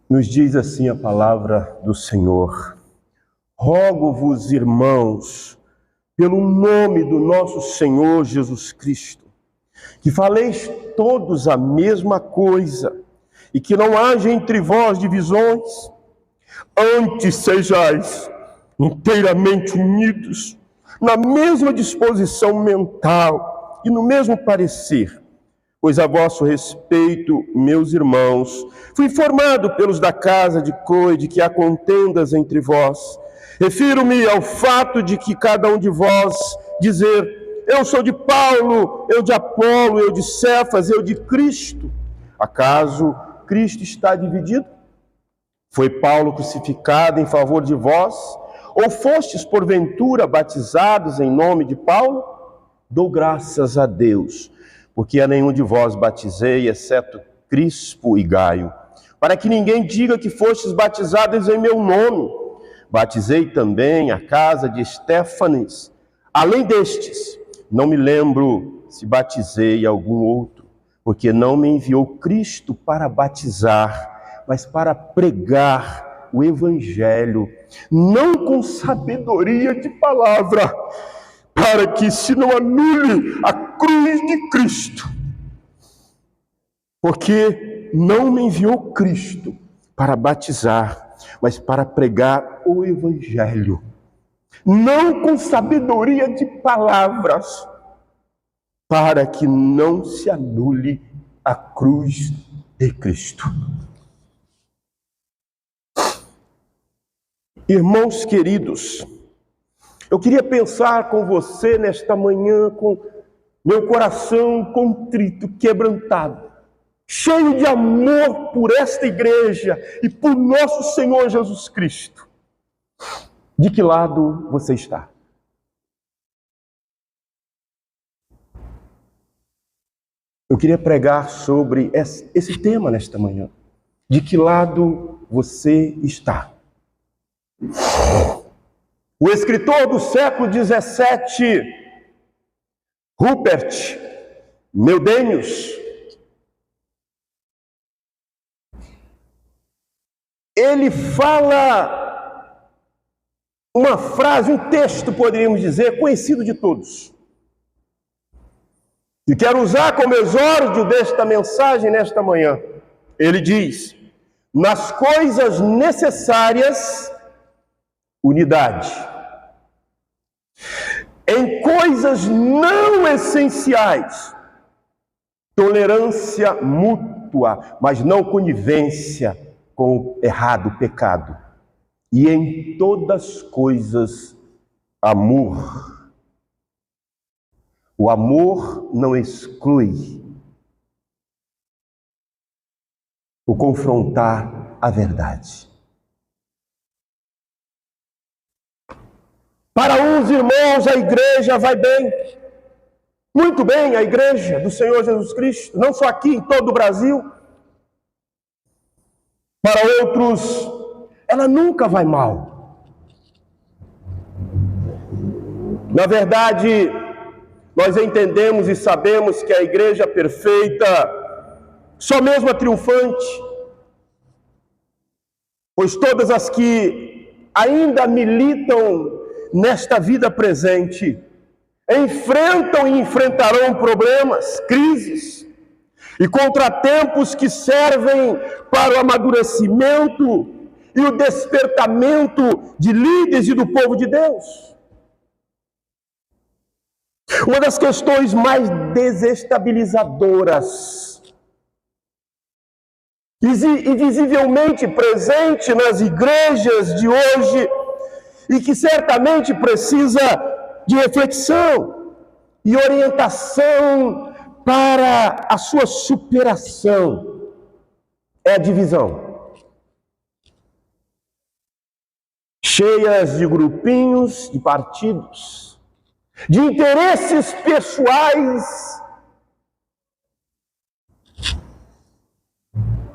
Nos diz assim a palavra do Senhor: rogo-vos, irmãos, pelo nome do nosso Senhor Jesus Cristo, que faleis todos a mesma coisa, e que não haja entre vós divisões, antes sejais inteiramente unidos, na mesma disposição mental e no mesmo parecer. Pois a vosso respeito, meus irmãos, fui informado pelos da casa de Cloe que há contendas entre vós. Refiro-me ao fato de que cada um de vós dizer: eu sou de Paulo, eu de Apolo, eu de Cefas, eu de Cristo. Acaso Cristo está dividido? Foi Paulo crucificado em favor de vós? Ou fostes porventura batizados em nome de Paulo? Dou graças a Deus, porque a nenhum de vós batizei, exceto Crispo e Gaio, para que ninguém diga que fostes batizados em meu nome. Batizei também a casa de Estéfanes. Além destes, não me lembro se batizei algum outro, porque não me enviou Cristo para batizar, mas para pregar o Evangelho, não com sabedoria de palavra, para que se não anule a cruz de Cristo. Porque não me enviou Cristo para batizar, mas para pregar o Evangelho, não com sabedoria de palavras, para que não se anule a cruz de Cristo. Irmãos queridos, eu queria pensar com você nesta manhã, com meu coração contrito, quebrantado, cheio de amor por esta igreja e por nosso Senhor Jesus Cristo. De que lado você está? Eu queria pregar sobre esse tema nesta manhã. De que lado você está? O escritor do século XVII, Rupert Meldenius, ele fala uma frase, um texto, poderíamos dizer, conhecido de todos. E quero usar como exórdio desta mensagem nesta manhã. Ele diz: nas coisas necessárias, unidade. Em coisas não essenciais, tolerância mútua, mas não conivência com o errado, pecado. E em todas coisas, amor. O amor não exclui o confrontar a verdade. Para uns irmãos, a igreja vai bem. Muito bem, a igreja do Senhor Jesus Cristo, não só aqui, em todo o Brasil. Para outros, ela nunca vai mal. Na verdade, nós entendemos e sabemos que a igreja perfeita, só mesmo a triunfante, pois todas as que ainda militam nesta vida presente, enfrentam e enfrentarão problemas, crises e contratempos que servem para o amadurecimento e o despertamento de líderes e do povo de Deus. Uma das questões mais desestabilizadoras e visivelmente presente nas igrejas de hoje, e que certamente precisa de reflexão e orientação para a sua superação, é a divisão. Cheias de grupinhos, de partidos, de interesses pessoais,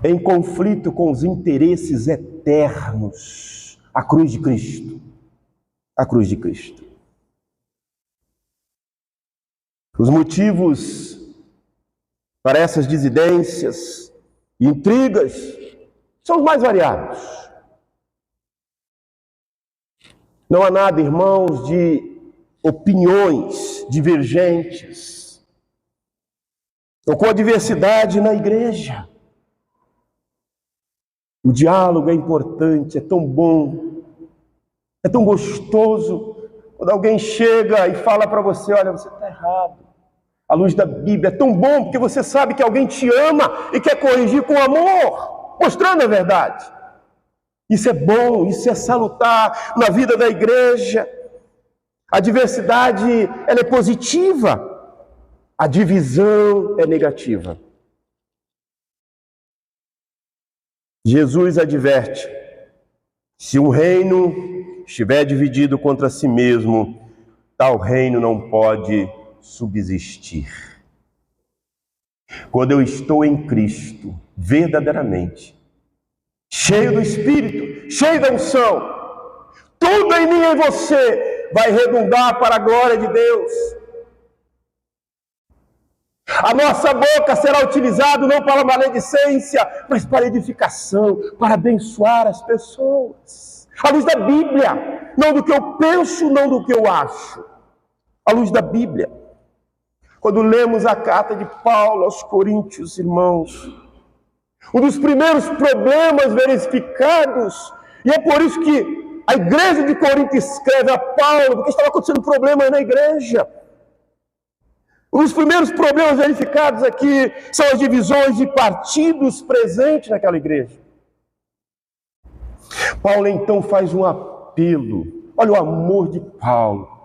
em conflito com os interesses eternos, a cruz de Cristo. A cruz de Cristo. Os motivos para essas dissidências, intrigas, são os mais variados. Não há nada, irmãos, de opiniões divergentes ou com a diversidade na igreja. O diálogo é importante, é tão bom, é tão gostoso quando alguém chega e fala para você: olha, você está errado. À luz da Bíblia, é tão bom porque você sabe que alguém te ama e quer corrigir com amor, mostrando a verdade. Isso é bom, isso é salutar na vida da igreja. A diversidade, ela é positiva, a divisão é negativa. Jesus adverte: se um reino estiver dividido contra si mesmo, tal reino não pode subsistir. Quando eu estou em Cristo, verdadeiramente, cheio do Espírito, cheio da unção, tudo em mim e em você vai redundar para a glória de Deus. A nossa boca será utilizada não para maledicência, mas para edificação, para abençoar as pessoas. À luz da Bíblia, não do que eu penso, não do que eu acho. À luz da Bíblia. Quando lemos a carta de Paulo aos Coríntios, irmãos, um dos primeiros problemas verificados, e é por isso que a igreja de Corinto escreve a Paulo, porque estava acontecendo problemas na igreja. Um dos primeiros problemas verificados aqui são as divisões de partidos presentes naquela igreja. Paulo então faz um apelo. Olha o amor de Paulo.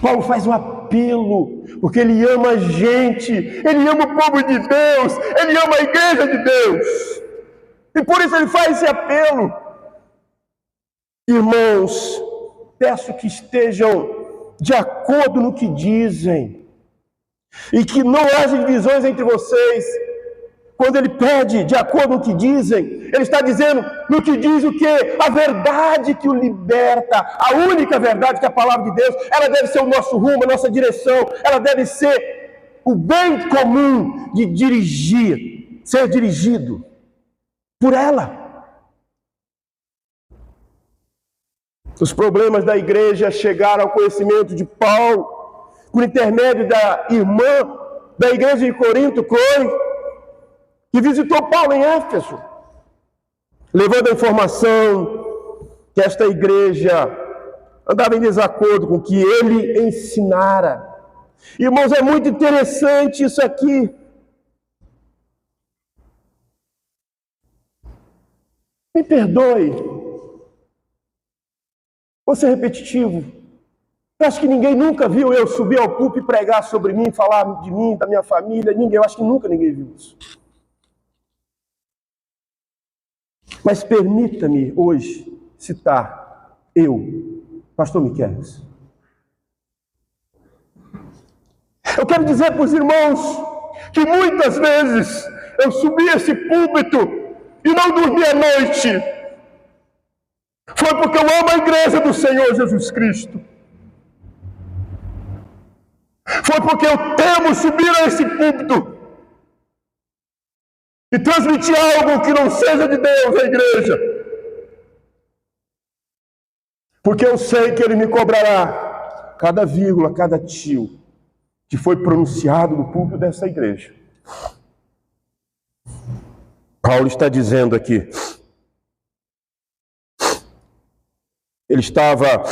Paulo faz um apelo, porque ele ama a gente, ele ama o povo de Deus, ele ama a igreja de Deus. E por isso ele faz esse apelo. Irmãos, peço que estejam de acordo no que dizem, e que não haja divisões entre vocês. Quando ele pede de acordo no que dizem, ele está dizendo no que diz o quê? A verdade que o liberta, a única verdade que é a palavra de Deus, ela deve ser o nosso rumo, a nossa direção, ela deve ser o bem comum de dirigir, ser dirigido por ela. Os problemas da igreja chegaram ao conhecimento de Paulo, por intermédio da irmã da igreja de Corinto, Cloe, que visitou Paulo em Éfeso, levando a informação que esta igreja andava em desacordo com o que ele ensinara. Irmãos, é muito interessante isso aqui. Me perdoe, vou ser repetitivo. Eu acho que ninguém nunca viu eu subir ao púlpito e pregar sobre mim, falar de mim, da minha família. Eu acho que nunca ninguém viu isso. Mas permita-me hoje citar eu, pastor Miquel. Eu quero dizer para os irmãos que muitas vezes eu subi esse púlpito e não dormi a noite. Foi porque eu amo a igreja do Senhor Jesus Cristo. Foi porque eu temo subir a esse púlpito e transmitir algo que não seja de Deus à igreja. Porque eu sei que Ele me cobrará cada vírgula, cada tio que foi pronunciado no púlpito dessa igreja. Paulo está dizendo aqui, ele estava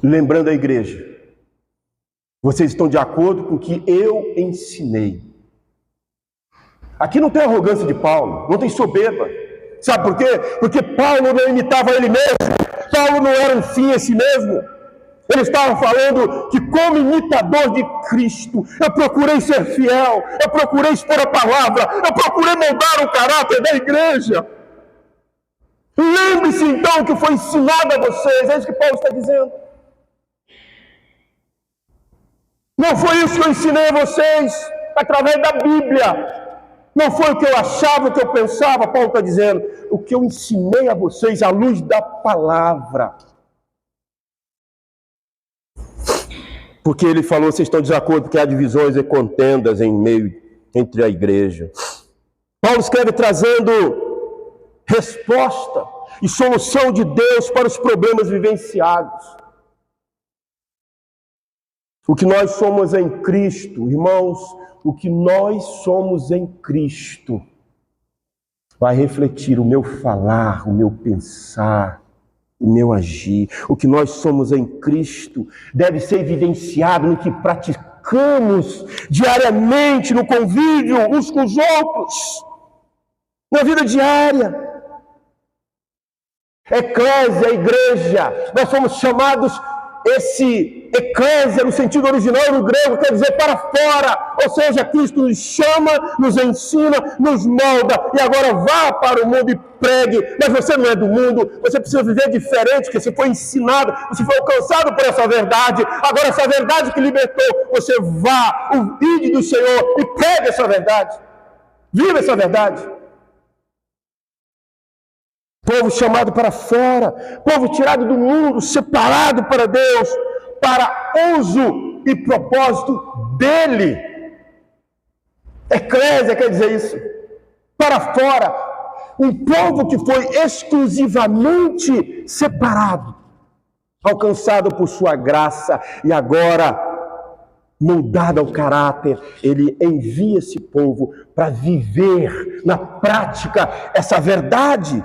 lembrando a igreja: vocês estão de acordo com o que eu ensinei. Aqui não tem arrogância de Paulo, não tem soberba. Sabe por quê? Porque Paulo não imitava ele mesmo. Paulo não era um fim em si mesmo. Ele estava falando que, como imitador de Cristo, eu procurei ser fiel, eu procurei expor a palavra, eu procurei moldar o caráter da igreja. Lembre-se então que foi ensinado a vocês, é isso que Paulo está dizendo. Não foi isso que eu ensinei a vocês, através da Bíblia. Não foi o que eu achava, o que eu pensava. Paulo está dizendo, o que eu ensinei a vocês à luz da palavra. Porque ele falou, vocês estão de desacordo, porque há divisões e contendas entre a igreja. Paulo escreve trazendo resposta e solução de Deus para os problemas vivenciados. O que nós somos em Cristo, irmãos, o que nós somos em Cristo vai refletir o meu falar, o meu pensar, o meu agir. O que nós somos em Cristo deve ser evidenciado no que praticamos diariamente, no convívio uns com os outros, na vida diária. Eclésia, igreja, nós somos chamados, esse eclésia no sentido original no grego quer dizer para fora, ou seja, Cristo nos chama, nos ensina, nos molda, e agora vá para o mundo e pregue. Mas você não é do mundo, você precisa viver diferente, porque você foi ensinado, você foi alcançado por essa verdade. Agora essa verdade que libertou, você vá, o ide do Senhor e pregue essa verdade, viva essa verdade. Povo chamado para fora, povo tirado do mundo, separado para Deus, para uso e propósito dele. Eclésia quer dizer isso. Para fora, um povo que foi exclusivamente separado, alcançado por sua graça e agora moldado ao caráter, ele envia esse povo para viver na prática essa verdade.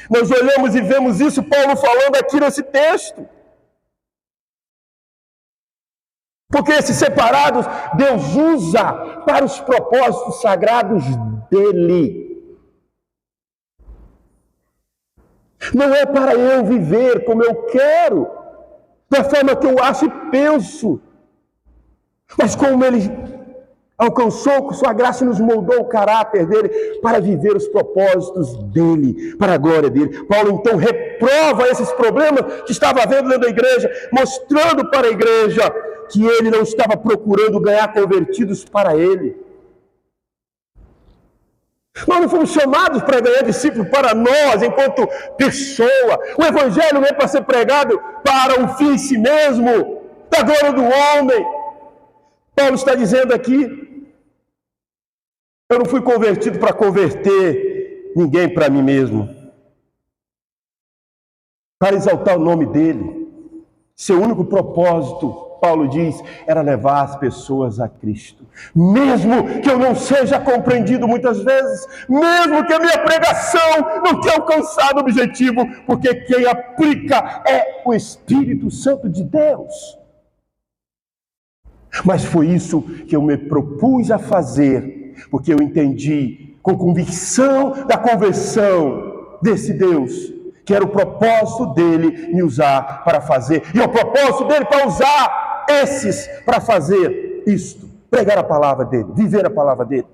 Nós olhamos e vemos isso, Paulo falando aqui nesse texto. Porque esses separados, Deus usa para os propósitos sagrados dele. Não é para eu viver como eu quero, da forma que eu acho e penso, mas como ele alcançou com sua graça e nos moldou o caráter dele para viver os propósitos dele, para a glória dele. Paulo então reprova esses problemas que estava havendo dentro da igreja, mostrando para a igreja que ele não estava procurando ganhar convertidos para ele. Nós não fomos chamados para ganhar discípulos para nós, enquanto pessoa. O evangelho não é para ser pregado para um fim em si mesmo, da glória do homem. Paulo está dizendo aqui, eu não fui convertido para converter ninguém para mim mesmo, para exaltar o nome dele. Seu único propósito, Paulo diz, era levar as pessoas a Cristo. Mesmo que eu não seja compreendido muitas vezes, mesmo que a minha pregação não tenha alcançado o objetivo, porque quem aplica é o Espírito Santo de Deus. Mas foi isso que eu me propus a fazer, porque eu entendi com convicção da conversão desse Deus, que era o propósito dele me usar para fazer, e é o propósito dele para usar esses para fazer isto, pregar a palavra dele, viver a palavra dele.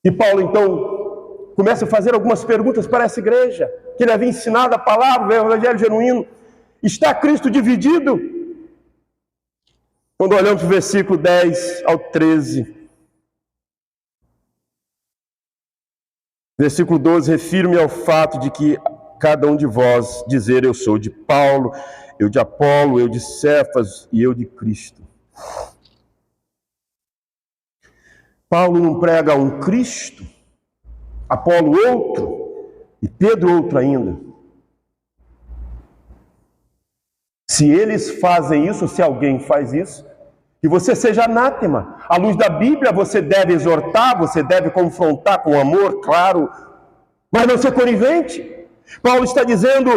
E Paulo então começa a fazer algumas perguntas para essa igreja, que ele havia ensinado a palavra, o evangelho genuíno. Está Cristo dividido? Quando olhamos o versículo 10 ao 13. Versículo 12, refiro-me ao fato de que cada um de vós dizer eu sou de Paulo, eu de Apolo, eu de Cefas e eu de Cristo. Paulo não prega um Cristo, Apolo outro e Pedro outro ainda. Se eles fazem isso, se alguém faz isso, que você seja anátema. À luz da Bíblia, você deve exortar, você deve confrontar com amor, claro, mas não ser conivente. Paulo está dizendo,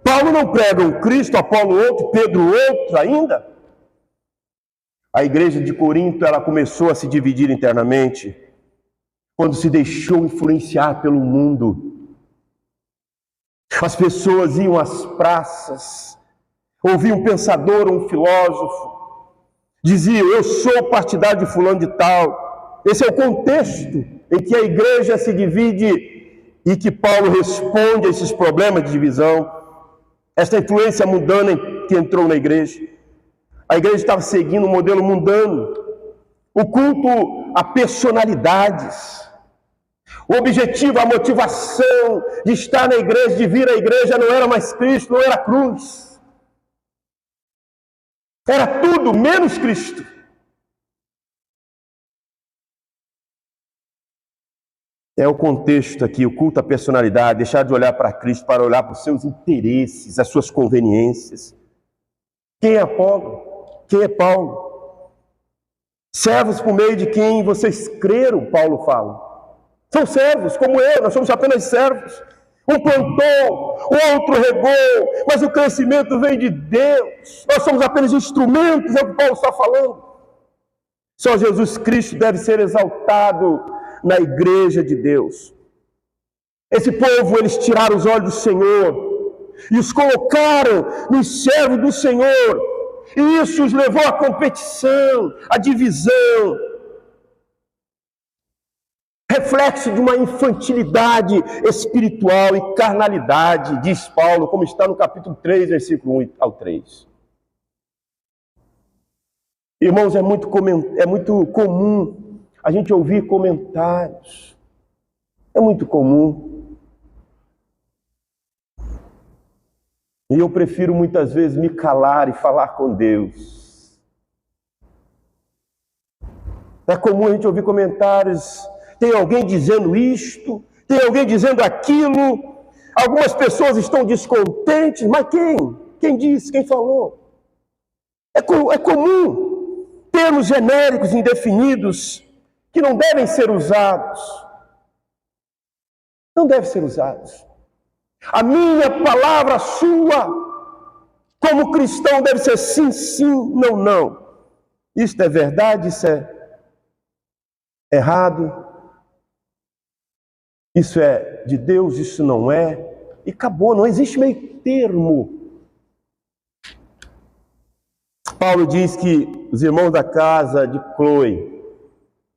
Paulo não prega um Cristo, Apolo outro, Pedro outro ainda. A igreja de Corinto, ela começou a se dividir internamente quando se deixou influenciar pelo mundo. As pessoas iam às praças, ouviam um pensador, um filósofo, diziam, eu sou partidário de fulano de tal. Esse é o contexto em que a igreja se divide e que Paulo responde a esses problemas de divisão, esta influência mundana que entrou na igreja. A igreja estava seguindo um modelo mundano, o culto a personalidades. O objetivo, a motivação de estar na igreja, de vir à igreja, não era mais Cristo, não era a cruz. Era tudo menos Cristo. É o contexto aqui, o culto à personalidade, deixar de olhar para Cristo para olhar para os seus interesses, as suas conveniências. Quem é Apolo? Quem é Paulo? Servos por meio de quem vocês creram, Paulo fala. São servos, como eu, nós somos apenas servos. Um plantou, o outro regou, mas o crescimento vem de Deus. Nós somos apenas instrumentos, é o que Paulo está falando. Só Jesus Cristo deve ser exaltado na igreja de Deus. Esse povo, eles tiraram os olhos do Senhor e os colocaram nos servos do Senhor, e isso os levou à competição, à divisão, reflexo de uma infantilidade espiritual e carnalidade, diz Paulo, como está no capítulo 3, versículo 1 ao 3. Irmãos, é muito comum a gente ouvir comentários. É muito comum. E eu prefiro muitas vezes me calar e falar com Deus. É comum a gente ouvir comentários, tem alguém dizendo isto, tem alguém dizendo aquilo, algumas pessoas estão descontentes, mas quem? Quem disse? Quem falou? É comum termos genéricos indefinidos que não devem ser usados. Não devem ser usados. A minha palavra, a sua, como cristão, deve ser sim, sim, não, não. Isto é verdade, isso é errado, isso é de Deus, isso não é, e acabou, não existe meio termo. Paulo diz que os irmãos da casa de Cloe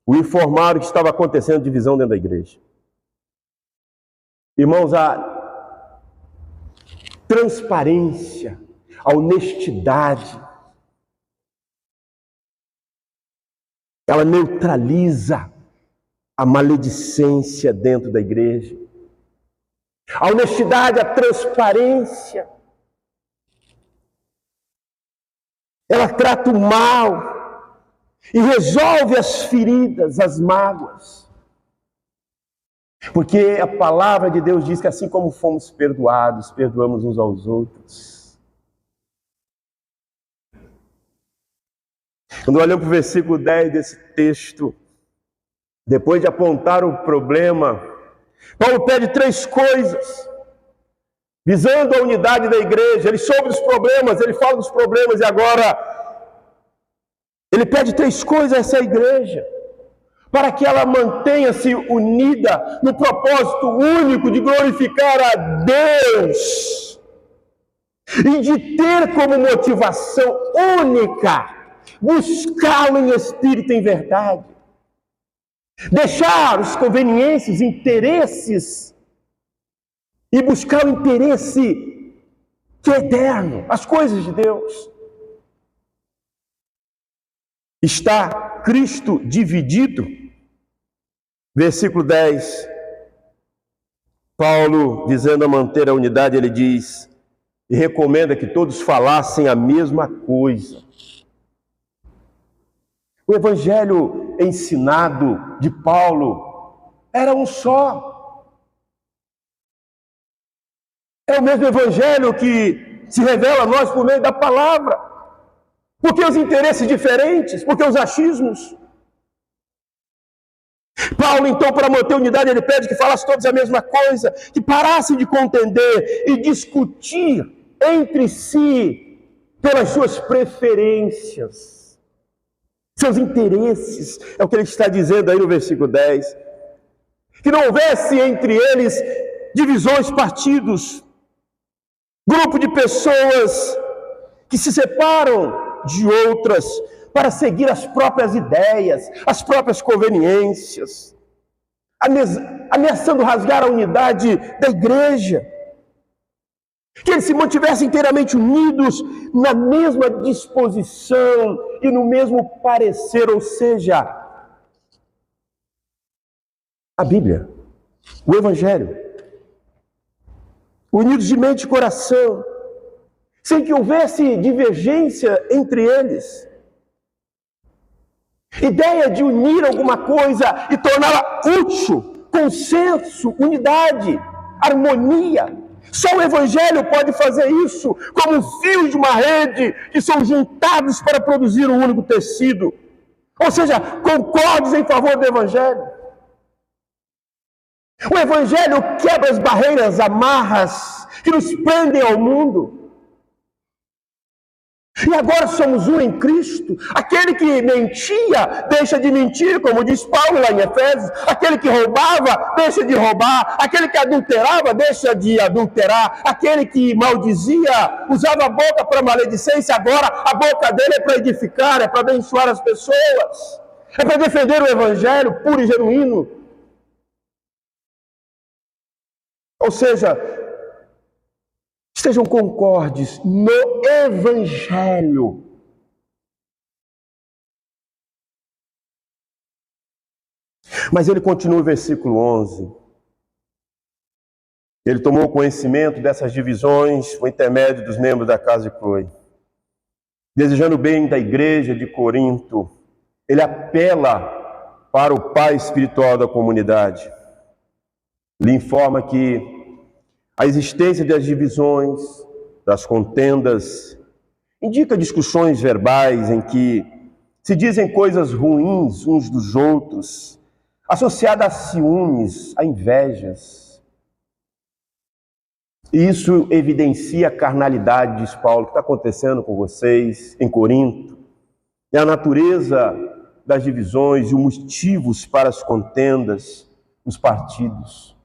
o informaram que estava acontecendo divisão dentro da igreja. Irmãos, a transparência, a honestidade, ela neutraliza a maledicência dentro da igreja. A honestidade, a transparência, ela trata o mal e resolve as feridas, as mágoas. Porque a palavra de Deus diz que assim como fomos perdoados, perdoamos uns aos outros. Quando olhamos para o versículo 10 desse texto, depois de apontar o problema, Paulo pede 3 coisas, visando a unidade da igreja. Ele soube dos problemas, ele fala dos problemas, e agora ele pede 3 coisas a essa igreja, para que ela mantenha-se unida no propósito único de glorificar a Deus e de ter como motivação única buscá-lo em espírito e em verdade. Deixar os conveniências, interesses e buscar o interesse que é eterno, as coisas de Deus. Está Cristo dividido? Versículo 10, Paulo, visando a manter a unidade, ele diz e recomenda que todos falassem a mesma coisa. O evangelho ensinado de Paulo era um só. É o mesmo evangelho que se revela a nós por meio da palavra. Por que os interesses diferentes? Por que os achismos? Paulo, então, para manter a unidade, ele pede que falassem todos a mesma coisa, que parassem de contender e discutir entre si pelas suas preferências, seus interesses. É o que ele está dizendo aí no versículo 10. Que não houvesse entre eles divisões, partidos, grupo de pessoas que se separam de outras para seguir as próprias ideias, as próprias conveniências, ameaçando rasgar a unidade da igreja. Que eles se mantivessem inteiramente unidos na mesma disposição e no mesmo parecer, ou seja, a Bíblia, o Evangelho, unidos de mente e coração, sem que houvesse divergência entre eles. Ideia de unir alguma coisa e torná-la útil, consenso, unidade, harmonia. Só o Evangelho pode fazer isso, como fios de uma rede que são juntados para produzir um único tecido. Ou seja, concordes em favor do Evangelho. O Evangelho quebra as barreiras, amarras que nos prendem ao mundo. E agora somos um em Cristo. Aquele que mentia, deixa de mentir, como diz Paulo lá em Efésios. Aquele que roubava, deixa de roubar. Aquele que adulterava, deixa de adulterar. Aquele que maldizia, usava a boca para maledicência, agora a boca dele é para edificar, é para abençoar as pessoas. É para defender o Evangelho puro e genuíno. Ou seja, estejam concordes no Evangelho. Mas ele continua o versículo 11. Ele tomou conhecimento dessas divisões por intermédio dos membros da casa de Cloe. Desejando o bem da igreja de Corinto, ele apela para o pai espiritual da comunidade. Lhe informa que a existência das divisões, das contendas, indica discussões verbais em que se dizem coisas ruins uns dos outros, associadas a ciúmes, a invejas. E isso evidencia a carnalidade, diz Paulo, que está acontecendo com vocês em Corinto. É a natureza das divisões e os motivos para as contendas, os partidos.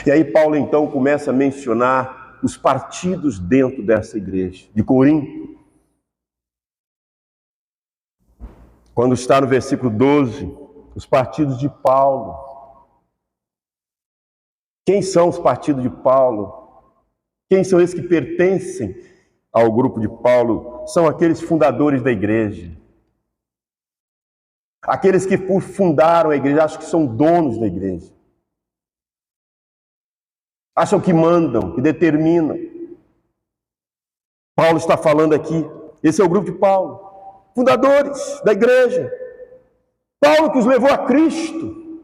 E aí Paulo então começa a mencionar os partidos dentro dessa igreja de Corinto. Quando está no versículo 12, os partidos de Paulo. Quem são os partidos de Paulo? Quem são esses que pertencem ao grupo de Paulo? São aqueles fundadores da igreja. Aqueles que fundaram a igreja, acham que são donos da igreja. Acham que mandam, que determinam. Paulo está falando aqui. Esse é o grupo de Paulo. Fundadores da igreja. Paulo que os levou a Cristo.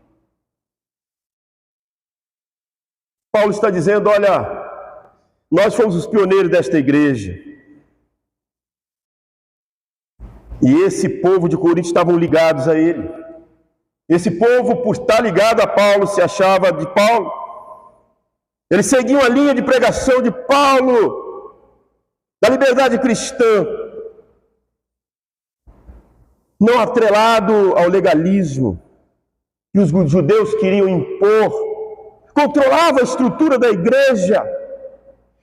Paulo está dizendo, olha, nós fomos os pioneiros desta igreja. E esse povo de Corinto estavam ligados a ele. Esse povo, por estar ligado a Paulo, se achava de Paulo. Eles seguiam a linha de pregação de Paulo, da liberdade cristã, não atrelado ao legalismo que os judeus queriam impor, controlava a estrutura da igreja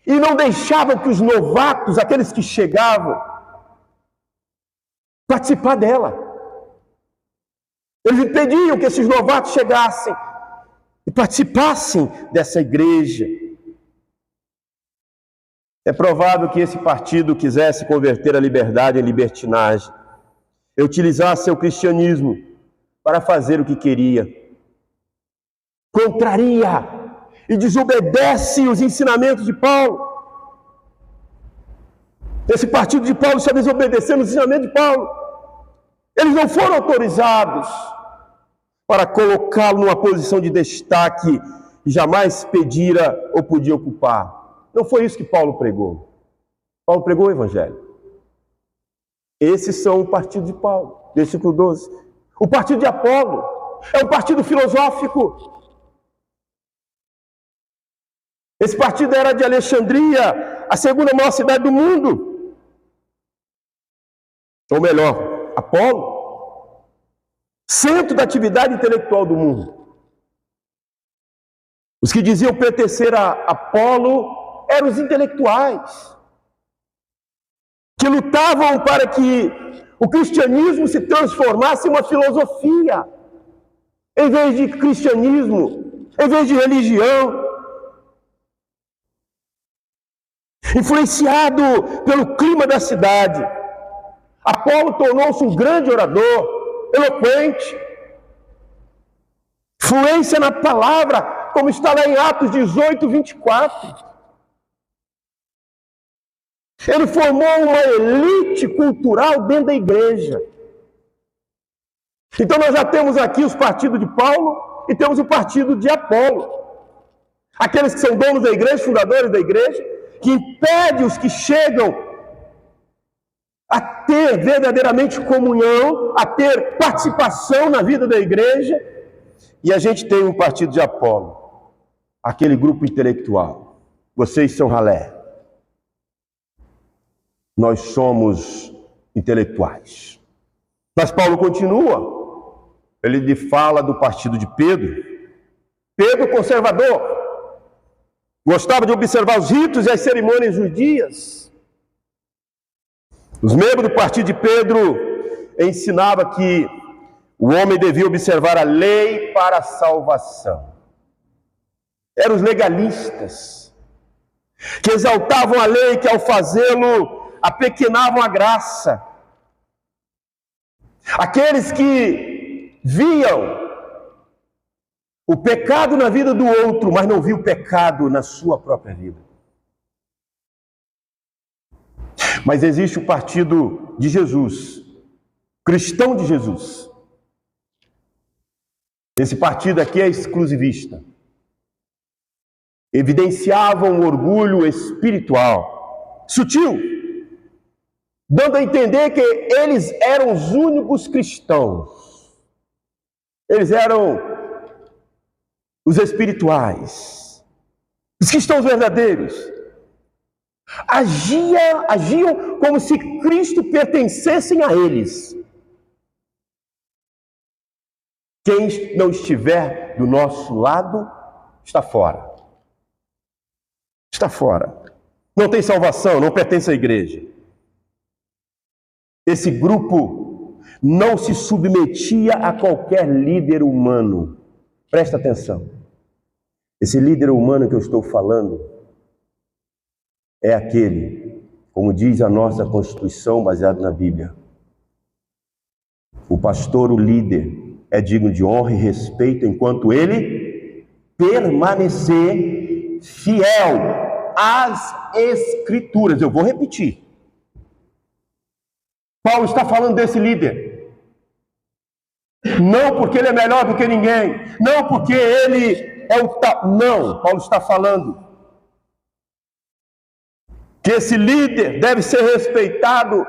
e não deixava que os novatos, aqueles que chegavam, participar dela. Eles impediam que esses novatos chegassem e participassem dessa igreja. É provável que esse partido quisesse converter a liberdade em libertinagem, e utilizasse seu cristianismo para fazer o que queria. Contraria e desobedece os ensinamentos de Paulo. Esse partido de Paulo está desobedecendo os ensinamentos de Paulo. Eles não foram autorizados para colocá-lo numa posição de destaque e jamais pedira ou podia ocupar. Não foi isso que Paulo pregou. Paulo pregou o Evangelho. Esses são o partido de Paulo, versículo 12. O partido de Apolo é um partido filosófico. Esse partido era de Alexandria, a segunda maior cidade do mundo. Ou melhor, Apolo, centro da atividade intelectual do mundo. Os que diziam pertencer a Apolo eram os intelectuais, que lutavam para que o cristianismo se transformasse em uma filosofia, em vez de cristianismo, em vez de religião. Influenciado pelo clima da cidade, Apolo tornou-se um grande orador, eloquente, fluência na palavra, como está lá em Atos 18, 24. Ele formou uma elite cultural dentro da igreja. Então nós já temos aqui os partidos de Paulo e temos o partido de Apolo. Aqueles que são donos da igreja, fundadores da igreja, que impedem os que chegam a ter verdadeiramente comunhão, a ter participação na vida da igreja. E a gente tem um partido de Apolo, aquele grupo intelectual. Vocês são ralé. Nós somos intelectuais. Mas Paulo continua. Ele fala do partido de Pedro. Pedro conservador. Gostava de observar os ritos e as cerimônias dos dias. Os membros do partido de Pedro ensinavam que o homem devia observar a lei para a salvação. Eram os legalistas, que exaltavam a lei, que ao fazê-lo apequenavam a graça. Aqueles que viam o pecado na vida do outro, mas não viam o pecado na sua própria vida. Mas existe o partido de Jesus, cristão de Jesus. Esse partido aqui é exclusivista. Evidenciava um orgulho espiritual, sutil, dando a entender que eles eram os únicos cristãos. Eles eram os espirituais, os cristãos verdadeiros. Agiam como se Cristo pertencesse a eles. Quem não estiver do nosso lado, está fora. Está fora. Não tem salvação, não pertence à igreja. Esse grupo não se submetia a qualquer líder humano. Presta atenção. Esse líder humano que eu estou falando é aquele, como diz a nossa Constituição, baseado na Bíblia. O pastor, o líder, é digno de honra e respeito enquanto ele permanecer fiel às Escrituras. Eu vou repetir. Paulo está falando desse líder. Não porque ele é melhor do que ninguém. Não porque ele é o tal. Não, Paulo está falando que esse líder deve ser respeitado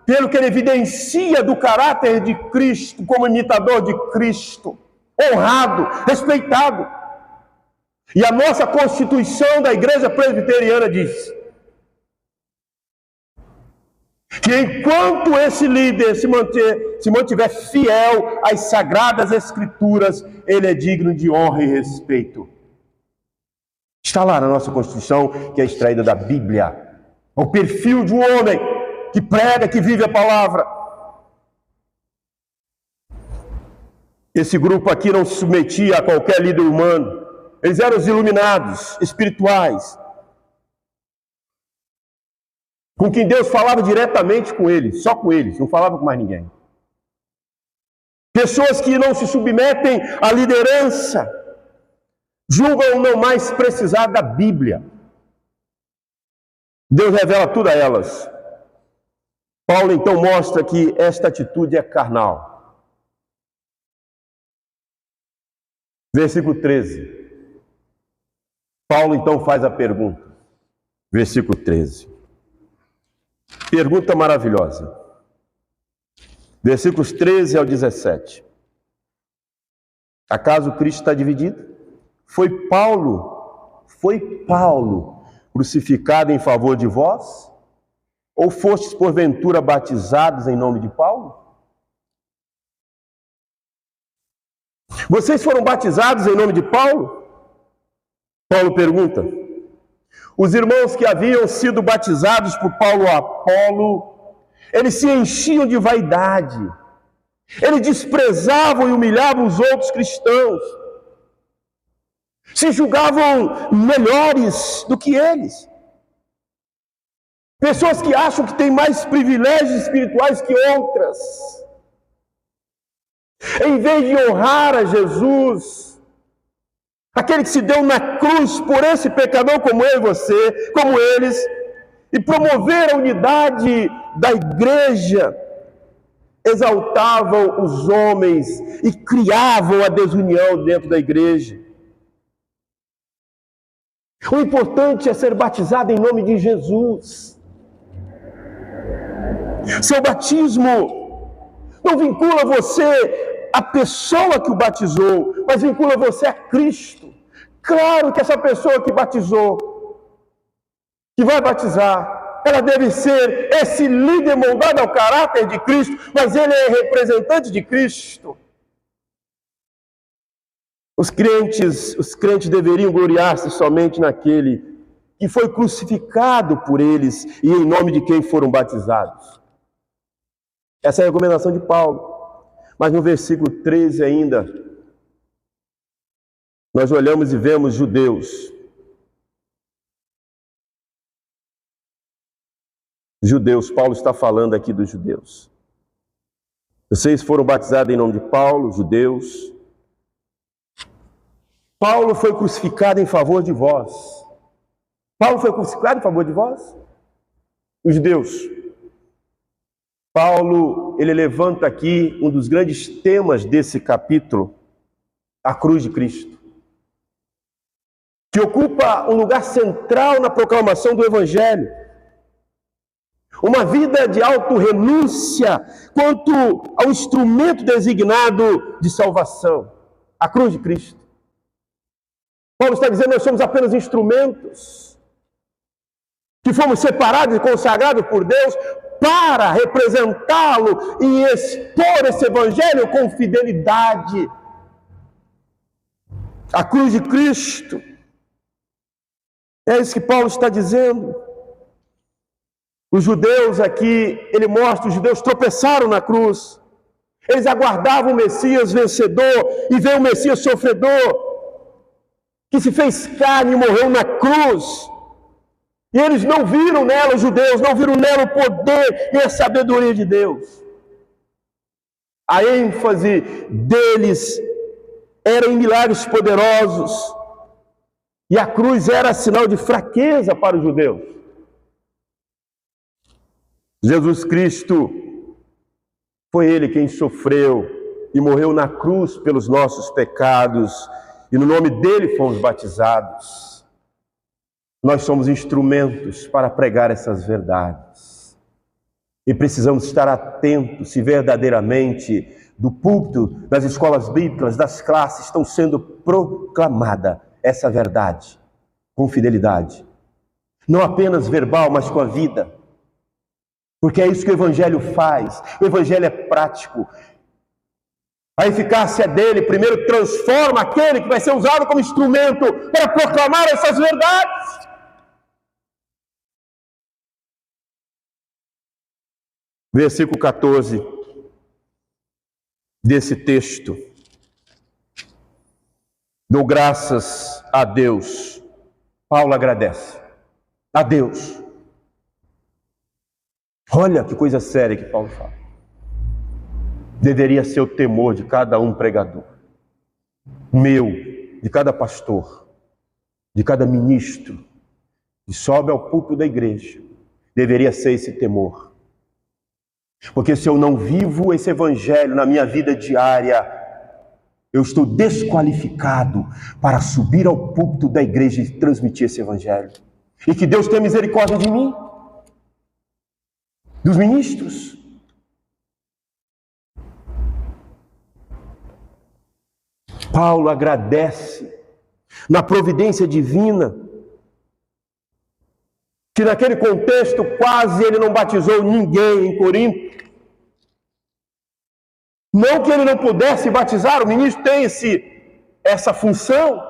pelo que ele evidencia do caráter de Cristo, como imitador de Cristo, honrado, respeitado. E a nossa Constituição da Igreja Presbiteriana diz que enquanto esse líder se mantiver fiel às Sagradas Escrituras, ele é digno de honra e respeito. Está lá na nossa Constituição, que é extraída da Bíblia. O perfil de um homem que prega, que vive a palavra. Esse grupo aqui não se submetia a qualquer líder humano. Eles eram os iluminados, espirituais, com quem Deus falava diretamente com eles, só com eles, não falava com mais ninguém. Pessoas que não se submetem à liderança, julgam não mais precisar da Bíblia. Deus revela tudo a elas. Paulo então mostra que esta atitude é carnal. Versículo 13. Paulo então faz a pergunta. Versículo 13. Pergunta maravilhosa. Versículos 13 ao 17. Acaso Cristo está dividido? Foi Paulo crucificado em favor de vós? Ou fostes porventura batizados em nome de Paulo? Vocês foram batizados em nome de Paulo? Paulo pergunta. Os irmãos que haviam sido batizados por Paulo ou Apolo, eles se enchiam de vaidade. Eles desprezavam e humilhavam os outros cristãos. Se julgavam melhores do que eles. Pessoas que acham que têm mais privilégios espirituais que outras. Em vez de honrar a Jesus, aquele que se deu na cruz por esse pecador como eu e você, como eles, e promover a unidade da igreja, exaltavam os homens e criavam a desunião dentro da igreja. O importante é ser batizado em nome de Jesus. Seu batismo não vincula você à pessoa que o batizou, mas vincula você a Cristo. Claro que essa pessoa que batizou, que vai batizar, ela deve ser esse líder moldado ao caráter de Cristo, mas ele é representante de Cristo. Os crentes deveriam gloriar-se somente naquele que foi crucificado por eles e em nome de quem foram batizados. Essa é a recomendação de Paulo. Mas no versículo 13 ainda, nós olhamos e vemos judeus. Judeus, Paulo está falando aqui dos judeus. Vocês foram batizados em nome de Paulo, judeus. Paulo foi crucificado em favor de vós. Paulo foi crucificado em favor de vós? Os judeus. Paulo, ele levanta aqui um dos grandes temas desse capítulo, a cruz de Cristo, que ocupa um lugar central na proclamação do Evangelho. Uma vida de autorrenúncia quanto ao instrumento designado de salvação, a cruz de Cristo. Paulo está dizendo que nós somos apenas instrumentos, que fomos separados e consagrados por Deus para representá-lo e expor esse Evangelho com fidelidade. A cruz de Cristo. É isso que Paulo está dizendo. Os judeus aqui, ele mostra, os judeus tropeçaram na cruz. Eles aguardavam o Messias vencedor e veio o Messias sofredor, que se fez carne e morreu na cruz. E eles não viram nela, os judeus, não viram nela o poder e a sabedoria de Deus. A ênfase deles era em milagres poderosos. E a cruz era sinal de fraqueza para os judeus. Jesus Cristo, foi Ele quem sofreu e morreu na cruz pelos nossos pecados. E no nome dele fomos batizados. Nós somos instrumentos para pregar essas verdades. E precisamos estar atentos se verdadeiramente do púlpito, das escolas bíblicas, das classes, estão sendo proclamada essa verdade com fidelidade. Não apenas verbal, mas com a vida. Porque é isso que o Evangelho faz. O Evangelho é prático. A eficácia dele, primeiro, transforma aquele que vai ser usado como instrumento para proclamar essas verdades. Versículo 14 desse texto. Dou graças a Deus. Paulo agradece a Deus. Olha que coisa séria que Paulo fala. Deveria ser o temor de cada um pregador, meu, de cada pastor, de cada ministro que sobe ao púlpito da igreja. Deveria ser esse temor. Porque se eu não vivo esse evangelho na minha vida diária, eu estou desqualificado para subir ao púlpito da igreja e transmitir esse evangelho. E que Deus tenha misericórdia de mim, dos ministros. Paulo agradece na providência divina, que naquele contexto quase ele não batizou ninguém em Corinto. Não que ele não pudesse batizar, o ministro tem essa função.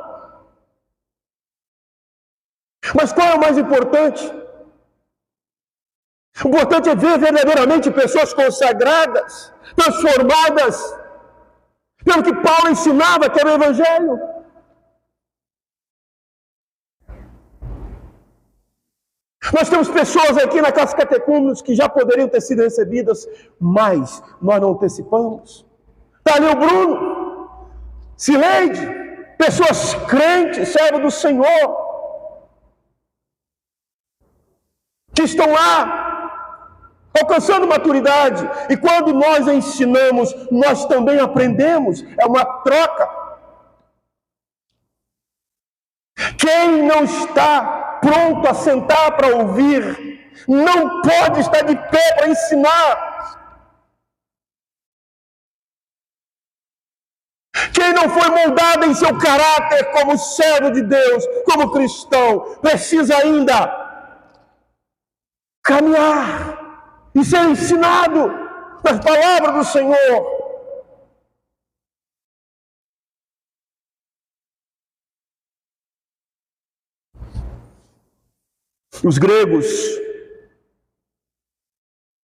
Mas qual é o mais importante? O importante é ver verdadeiramente pessoas consagradas, transformadas pelo que Paulo ensinava, que era o Evangelho. Nós temos pessoas aqui na Casa Catecúmenos que já poderiam ter sido recebidas, mas nós não antecipamos. Está ali o Bruno, Cileide, pessoas crentes, servos do Senhor. que estão lá, alcançando maturidade. E quando nós ensinamos, nós também aprendemos. É uma troca. Quem não está pronto a sentar para ouvir, não pode estar de pé para ensinar. Quem não foi moldado em seu caráter como servo de Deus, como cristão, precisa ainda caminhar e ser ensinado nas palavras do Senhor. Os gregos,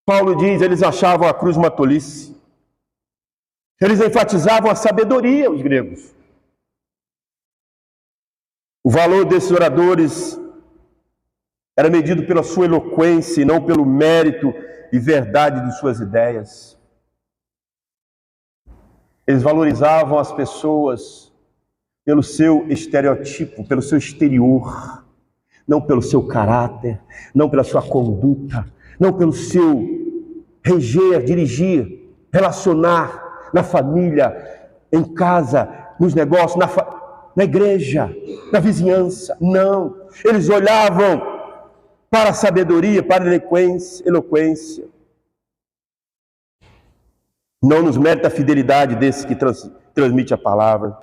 Paulo diz, eles achavam a cruz uma tolice. Eles enfatizavam a sabedoria, os gregos. O valor desses oradores era medido pela sua eloquência e não pelo mérito e verdade de suas ideias. Eles valorizavam as pessoas pelo seu estereotipo, pelo seu exterior, não pelo seu caráter, não pela sua conduta, não pelo seu reger, dirigir, relacionar na família, em casa, nos negócios, na igreja, na vizinhança. Não. Eles olhavam para a sabedoria, para a eloquência. Não nos mérito a fidelidade desse que transmite a palavra.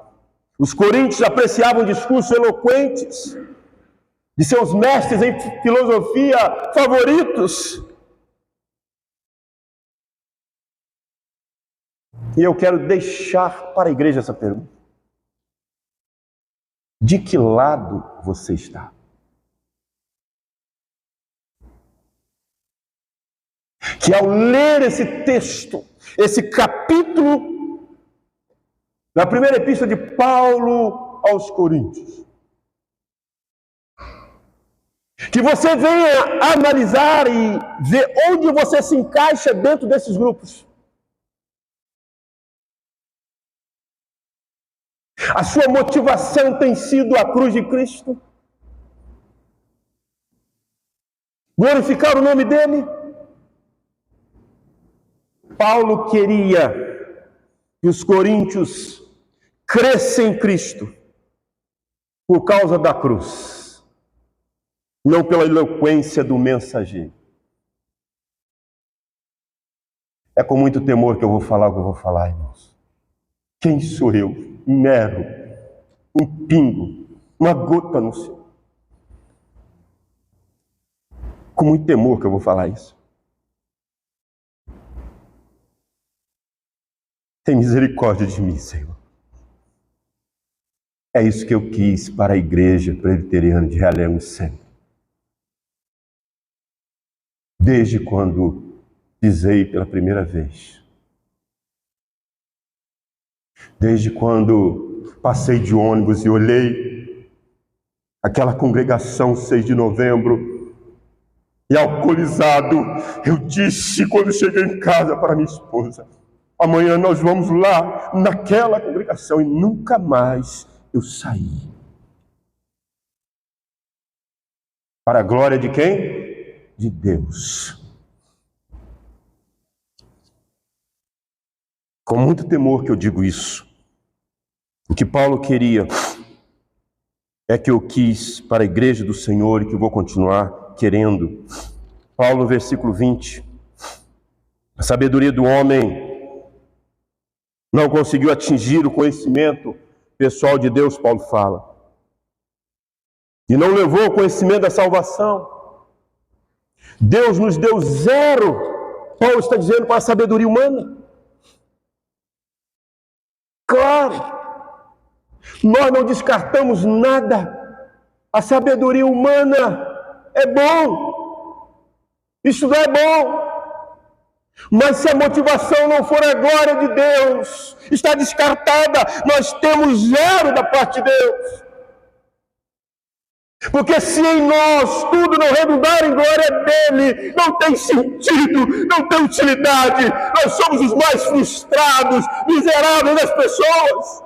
Os coríntios apreciavam discursos eloquentes de seus mestres em filosofia favoritos. E eu quero deixar para a igreja essa pergunta. De que lado você está? Que ao ler esse texto, esse capítulo da primeira epístola de Paulo aos Coríntios, que você venha analisar e ver onde você se encaixa dentro desses grupos. A sua motivação tem sido a cruz de Cristo? Glorificar o nome dele? Paulo queria que os coríntios crescem em Cristo por causa da cruz, não pela eloquência do mensageiro. É com muito temor que eu vou falar o que eu vou falar, irmãos. Quem sou eu? Mero, um pingo, uma gota no céu. Com muito temor que eu vou falar isso. Tem misericórdia de mim, Senhor. É isso que eu quis para a igreja presbiteriana de Realengo sempre. Desde quando pisei pela primeira vez. Desde quando passei de ônibus e olhei aquela congregação 6 de novembro e alcoolizado, eu disse quando cheguei em casa para minha esposa, amanhã nós vamos lá naquela congregação, e nunca mais eu saí. Para a glória de quem? De Deus. Com muito temor que eu digo isso. O que Paulo queria é que eu quis para a igreja do Senhor e que eu vou continuar querendo. Paulo, no versículo 20, a sabedoria do homem não conseguiu atingir o conhecimento pessoal de Deus, Paulo fala. E não levou ao conhecimento da salvação. Deus nos deu zero, Paulo está dizendo, para a sabedoria humana. Claro, nós não descartamos nada. A sabedoria humana é bom. Estudar é bom. Mas se a motivação não for a glória de Deus, está descartada. Nós temos zero da parte de Deus. Porque se em nós tudo não redundar em glória dele, não tem sentido, não tem utilidade. Nós somos os mais frustrados, miseráveis das pessoas.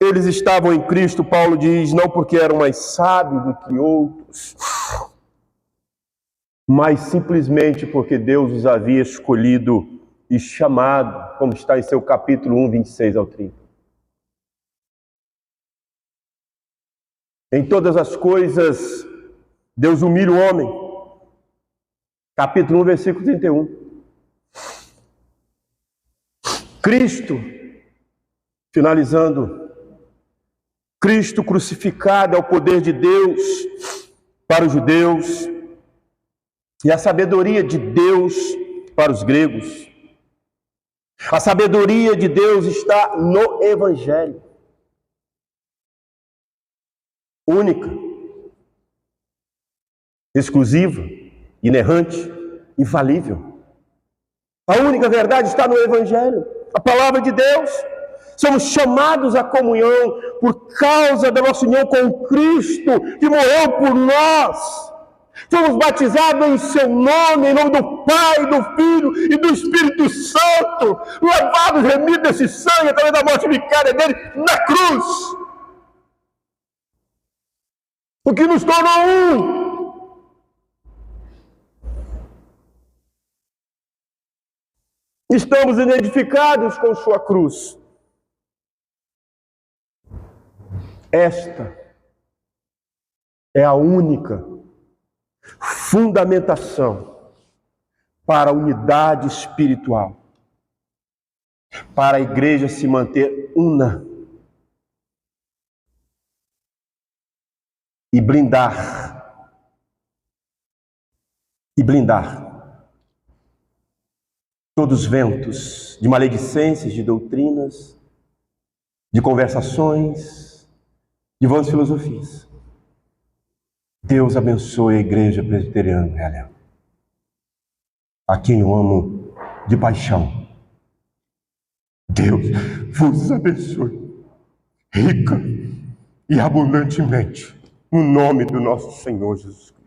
Eles estavam em Cristo, Paulo diz, não porque eram mais sábios do que outros, mas simplesmente porque Deus os havia escolhido e chamado, como está em seu capítulo 1, 26 ao 30. Em todas as coisas, Deus humilha o homem. Capítulo 1, versículo 31. Cristo, finalizando, Cristo crucificado é o poder de Deus para os judeus e a sabedoria de Deus para os gregos. A sabedoria de Deus está no Evangelho. Única, exclusiva, inerrante, infalível. A única verdade está no Evangelho, a palavra de Deus. Somos chamados à comunhão por causa da nossa união com Cristo, que morreu por nós. Fomos batizados em seu nome, em nome do Pai, do Filho e do Espírito Santo, lavados, remidos desse sangue, através da morte vicária dele na cruz. O que nos tornou um. Estamos identificados com sua cruz. Esta é a única fundamentação para a unidade espiritual, para a igreja se manter una e blindar todos os ventos de maledicências, de doutrinas, de conversações, de vãs filosofias. Deus abençoe a igreja presbiteriana velha, a quem eu amo de paixão. Deus vos abençoe, rica e abundantemente, no nome do nosso Senhor Jesus Cristo.